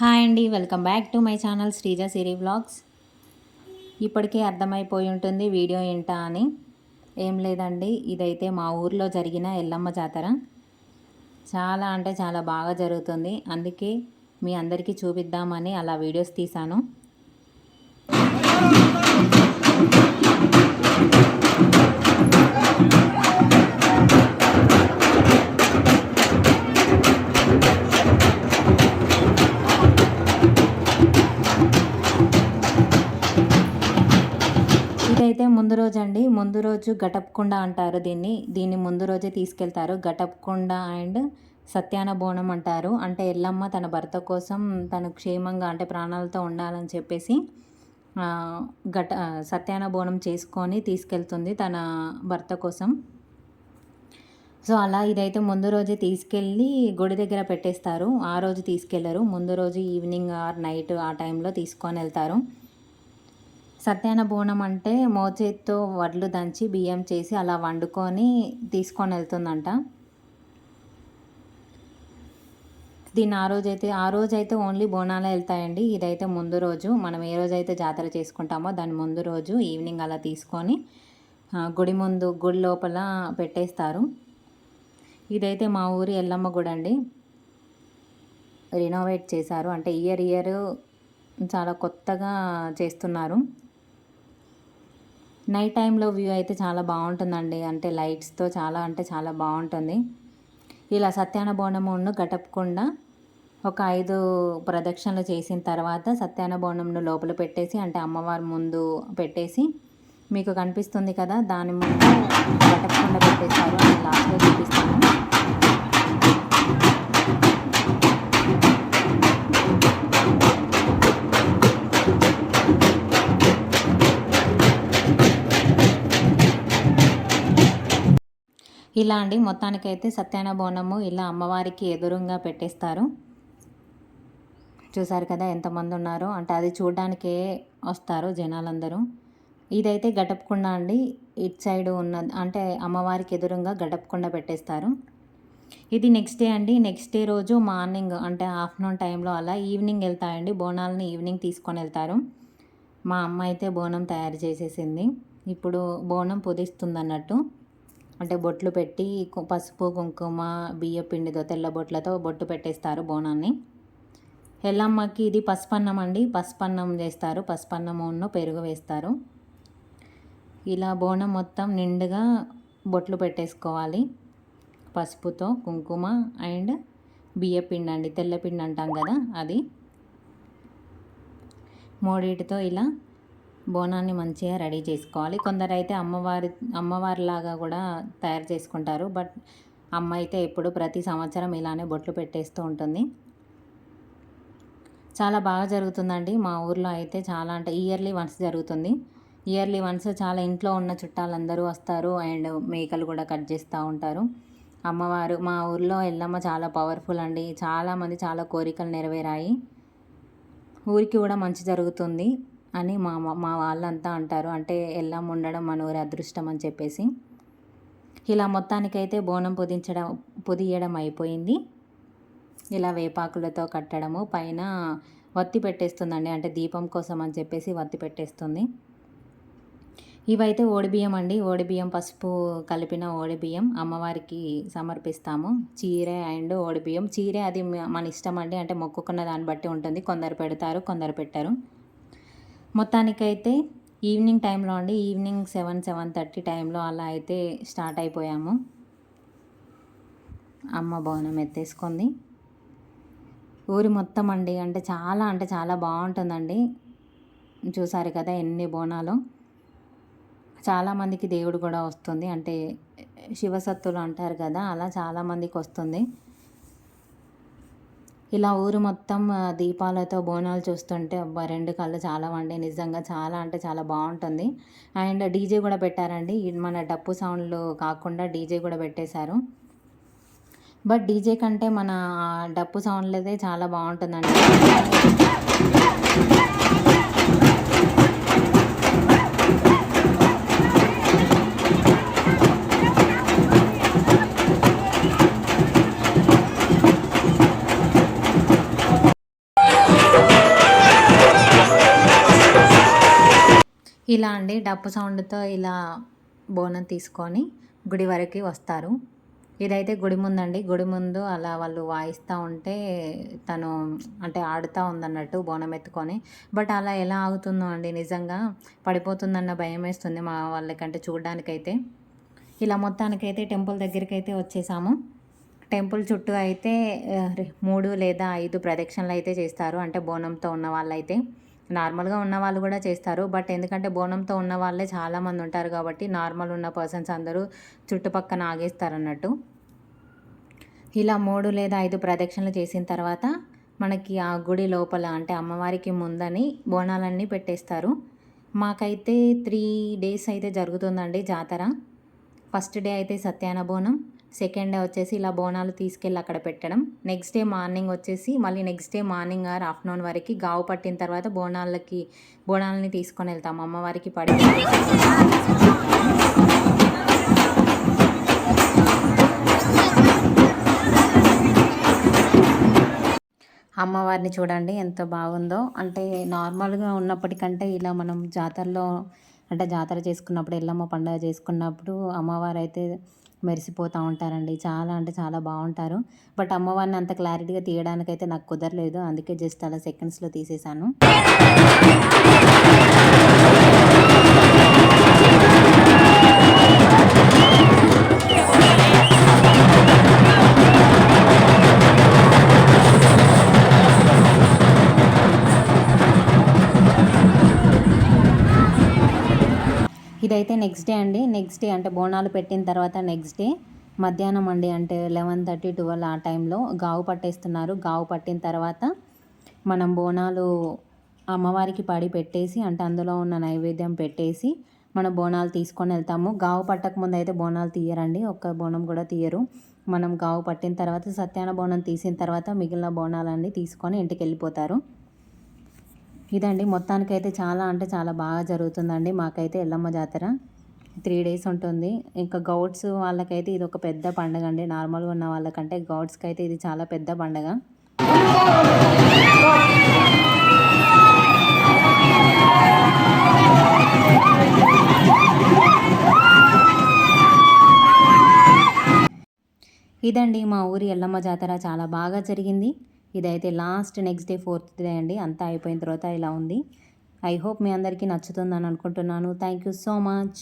Hi అండి, welcome back to my channel Sreeja Siri vlogs. ఇప్పటికే అర్థమైపోయి ఉంటుంది వీడియో ఏంటా అని. ఏం లేదండి, ఇదైతే మా ఊర్లో జరిగిన ఎల్లమ్మ జాతర. చాలా అంటే చాలా బాగా జరుగుతుంది. అందుకే మీ అందరికీ చూపిద్దామని అలా వీడియోస్ తీశాను. ఇదైతే ముందు రోజు అండి. ముందు రోజు ఘటప్కుండ అంటారు దీన్ని ముందు రోజే తీసుకెళ్తారు. ఘటప్కుండ అండ్ సత్యాన బోనం అంటారు. అంటే ఎల్లమ్మ తన భర్త కోసం తను క్షేమంగా అంటే ప్రాణాలతో ఉండాలని చెప్పేసి సత్యాన బోనం చేసుకొని తీసుకెళ్తుంది తన భర్త కోసం. సో అలా ఇదైతే ముందు రోజే తీసుకెళ్ళి గుడి దగ్గర పెట్టేస్తారు. ఆ రోజు తీసుకెళ్లరు, ముందు రోజు ఈవినింగ్ ఆర్ నైట్ ఆ టైంలో తీసుకొని వెళ్తారు. సత్యాన బోనం అంటే మోచేత్తో వడ్లు దంచి బియ్యం చేసి అలా వండుకొని తీసుకొని వెళ్తుందంట. దీన్ని ఆ రోజైతే ఓన్లీ బోనాలే వెళ్తాయండి. ఇదైతే ముందు రోజు, మనం ఏ రోజైతే జాతర చేసుకుంటామో దాని ముందు రోజు ఈవినింగ్ అలా తీసుకొని గుడి లోపల పెట్టేస్తారు. ఇదైతే మా ఊరి ఎల్లమ్మ గుడి అండి. రినోవేట్ చేశారు, అంటే ఇయర్ చాలా కొత్తగా చేస్తున్నారు. నైట్ టైంలో వ్యూ అయితే చాలా బాగుంటుందండి. అంటే లైట్స్తో చాలా అంటే చాలా బాగుంటుంది. ఇలా సత్యాన బోనమును ఘటప్కుండ ఒక 5 ప్రదక్షిణలు చేసిన తర్వాత సత్యాన బోనంను లోపల పెట్టేసి, అంటే అమ్మవారి ముందు పెట్టేసి, మీకు కనిపిస్తుంది కదా దాని ముందు ఘటప్కుండ పెట్టేశారు. అని లాస్ట్లో చూపిస్తాను. ఇలా అండి, మొత్తానికైతే సత్యాన బోనము ఇలా అమ్మవారికి ఎదురుగా పెట్టేస్తారు. చూసారు కదా ఎంతమంది ఉన్నారో, అంటే అది చూడడానికే వస్తారు జనాలందరూ. ఇదైతే ఘటప్కుండ అండి. ఇటు సైడ్ ఉన్న అంటే అమ్మవారికి ఎదురుగా ఘటప్కుండ పెట్టేస్తారు. ఇది నెక్స్ట్ డే అండి. నెక్స్ట్ డే రోజు మార్నింగ్ అంటే ఆఫ్టర్నూన్ టైంలో అలా ఈవినింగ్ వెళ్తాయండి. బోనాలని ఈవినింగ్ తీసుకొని వెళ్తారు. మా అమ్మ అయితే బోనం తయారు చేసేసింది. ఇప్పుడు బోనం పొదిస్తుంది అన్నట్టు. అంటే బొట్లు పెట్టి పసుపు కుంకుమ బియ్య పిండితో తెల్ల బొట్లతో బొట్టు పెట్టేస్తారు బోనాన్ని. ఎల్లమ్మకి ఇది పసుపన్నం అండి. పసుపన్నం చేస్తారు. పసుపన్నమును పెరుగు వేస్తారు. ఇలా బోనం మొత్తం నిండుగా బొట్లు పెట్టేసుకోవాలి. పసుపుతో కుంకుమ అండ్ బియ్య పిండి అండి, తెల్లపిండి అంటాం కదా అది. మూడిటితో ఇలా బోనాన్ని మంచిగా రెడీ చేసుకోవాలి. కొందరైతే అమ్మవారిలాగా కూడా తయారు చేసుకుంటారు. బట్ అమ్మ అయితే ఎప్పుడు ప్రతి సంవత్సరం ఇలానే బొట్లు పెట్టేస్తూ ఉంటుంది. చాలా బాగా జరుగుతుందండి మా ఊర్లో అయితే. చాలా అంటే ఇయర్లీ వన్స్ జరుగుతుంది. ఇయర్లీ వన్స్ చాలా ఇంట్లో ఉన్న చుట్టాలందరూ వస్తారు అండ్ మేకలు కూడా కట్ చేస్తూ ఉంటారు. అమ్మవారు మా ఊర్లో ఎల్లమ్మ చాలా పవర్ఫుల్ అండి. చాలామంది చాలా కోరికలు నెరవేరాయి. ఊరికి కూడా మంచి జరుగుతుంది అని మా వాళ్ళంతా అంటారు. అంటే ఎల్లమ్మ ఉండడం మన ఊరి అదృష్టం అని చెప్పేసి. ఇలా మొత్తానికైతే బోనం పొదియడం అయిపోయింది. ఇలా వేపాకులతో కట్టడము, పైన వత్తి పెట్టేస్తుందండి. అంటే దీపం కోసం అని చెప్పేసి వత్తి పెట్టేస్తుంది. ఇవైతే ఓడిబియ్యం అండి. ఓడిబియ్యం పసుపు కలిపిన ఓడిబియ్యం అమ్మవారికి సమర్పిస్తాము. చీర అండ్ ఓడిబియ్యం. చీర అది మన ఇష్టం అండి. అంటే మొక్కుకున్న దాన్ని బట్టి ఉంటుంది. కొందరు పెడతారు, కొందరు పెట్టరు. మొత్తానికైతే ఈవినింగ్ టైంలో అండి, ఈవినింగ్ 7-7:30 టైంలో అలా అయితే స్టార్ట్ అయిపోయాము. అమ్మ బోనం ఎత్తేసుకుంది. ఊరి మొత్తం అండి, అంటే చాలా బాగుంటుందండి. చూసారు కదా ఎన్ని బోనాలు. చాలామందికి దేవుడు కూడా వస్తుంది. అంటే శివసత్తులు అంటారు కదా, అలా చాలామందికి వస్తుంది. ఇలా ఊరు మొత్తం దీపాలతో బోనాలు చూస్తుంటే అబ్బా 2 కళ్ళు చాలా వండి. నిజంగా చాలా అంటే చాలా బాగుంటుంది. అండ్ డీజే కూడా పెట్టారండి. మన డప్పు సౌండ్లు కాకుండా డీజే కూడా పెట్టేశారు. బట్ డీజే కంటే మన డప్పు సౌండ్లదే చాలా బాగుంటుందండి. ఇలా అండి డప్పు సౌండ్‌తో ఇలా బోనం తీసుకొని గుడి వరకి వస్తారు. ఇదైతే గుడి ముందండి. గుడి ముందు అలా వాళ్ళు వాయిస్తా ఉంటే తను అంటే ఆడుతా ఉందన్నట్టు బోనం ఎత్తుకొని. బట్ అలా ఎలా ఆగుతుందో అండి నిజంగా పడిపోతుందన్న భయమేస్తుంది మా వాళ్ళకంటే చూడ్డానికైతే. ఇలా మొత్తానికైతే టెంపుల్ దగ్గరికైతే వచ్చేసాము. టెంపుల్ చుట్టూ అయితే 3 లేదా 5 ప్రదక్షిణలైతే చేస్తారు. అంటే బోనంతో ఉన్న వాళ్ళైతే. నార్మల్‌గా ఉన్నవాళ్ళు గూడా చేస్తారు. బట్ ఎందుకంటే బోనంతో ఉన్న వాళ్ళే చాలామంది ఉంటారు కాబట్టి నార్మల్ ఉన్న పర్సన్స్ అందరూ చుట్టుపక్కన ఆగేస్తారన్నట్టు. ఇలా 3 లేదా 5 ప్రదక్షిణలు చేసిన తర్వాత మనకి ఆ గుడి లోపల అంటే అమ్మవారికి ముందని బోనాలన్నీ పెట్టేస్తారు. మాకైతే 3 డేస్ అయితే జరుగుతుందండి జాతర. ఫస్ట్ డే అయితే సత్యాన బోనం, సెకండ్ డే వచ్చేసి ఇలా బోనాలు తీసుకెళ్ళి అక్కడ పెట్టడం. నెక్స్ట్ డే మార్నింగ్ వచ్చేసి మళ్ళీ next day morning or afternoon వరకు గావు పట్టిన తర్వాత బోనాలని తీసుకొని వెళ్తాం అమ్మవారికి పడి. అమ్మవారిని చూడండి ఎంత బాగుందో. అంటే నార్మల్‌గా ఉన్నప్పటికంటే ఇలా మనం జాతరలో అంటే జాతర చేసుకున్నప్పుడు ఎల్లమ్మ పండుగ చేసుకున్నప్పుడు అమ్మవారైతే మెరిసిపోతూ ఉంటారండి. చాలా అంటే చాలా బాగుంటారు. బట్ అమ్మవారిని అంత క్లారిటీగా తీయడానికైతే నాకు కుదరలేదు. అందుకే జస్ట్ అలా సెకండ్స్‌లో తీసేశాను. ఇదైతే నెక్స్ట్ డే అండి. నెక్స్ట్ డే అంటే బోనాలు పెట్టిన తర్వాత నెక్స్ట్ డే మధ్యాహ్నం అండి. అంటే 11:30, 12 ఆ టైంలో గావు పట్టేస్తున్నారు. గావు పట్టిన తర్వాత మనం బోనాలు అమ్మవారికి పడి పెట్టేసి అంటే అందులో ఉన్న నైవేద్యం పెట్టేసి మనం బోనాలు తీసుకొని వెళ్తాము. గావు పట్టకముందు అయితే బోనాలు తీయరండి. ఒక్క బోనం కూడా తీయరు. మనం గావు పట్టిన తర్వాత సత్యాన బోనం తీసిన తర్వాత మిగిలిన బోనాలన్నీ తీసుకొని ఇంటికి వెళ్ళిపోతారు. ఇదండి మొత్తానికైతే చాలా అంటే చాలా బాగా జరుగుతుందండి. మాకైతే ఎల్లమ్మ జాతర 3 డేస్ ఉంటుంది. ఇంకా గౌడ్స్ వాళ్ళకైతే ఇది ఒక పెద్ద పండగ అండి. నార్మల్‌గా ఉన్న వాళ్ళకంటే గౌడ్స్‌కి అయితే ఇది చాలా పెద్ద పండగ. ఇదండి మా ఊరి ఎల్లమ్మ జాతర చాలా బాగా జరిగింది. ఇదైతే last next day 4th day అండి. అంతా అయిపోయిన తర్వాత ఇలా ఉంది. ఐ హోప్ మీ అందరికీ నచ్చుతుందని అనుకుంటున్నాను. Thank you so much.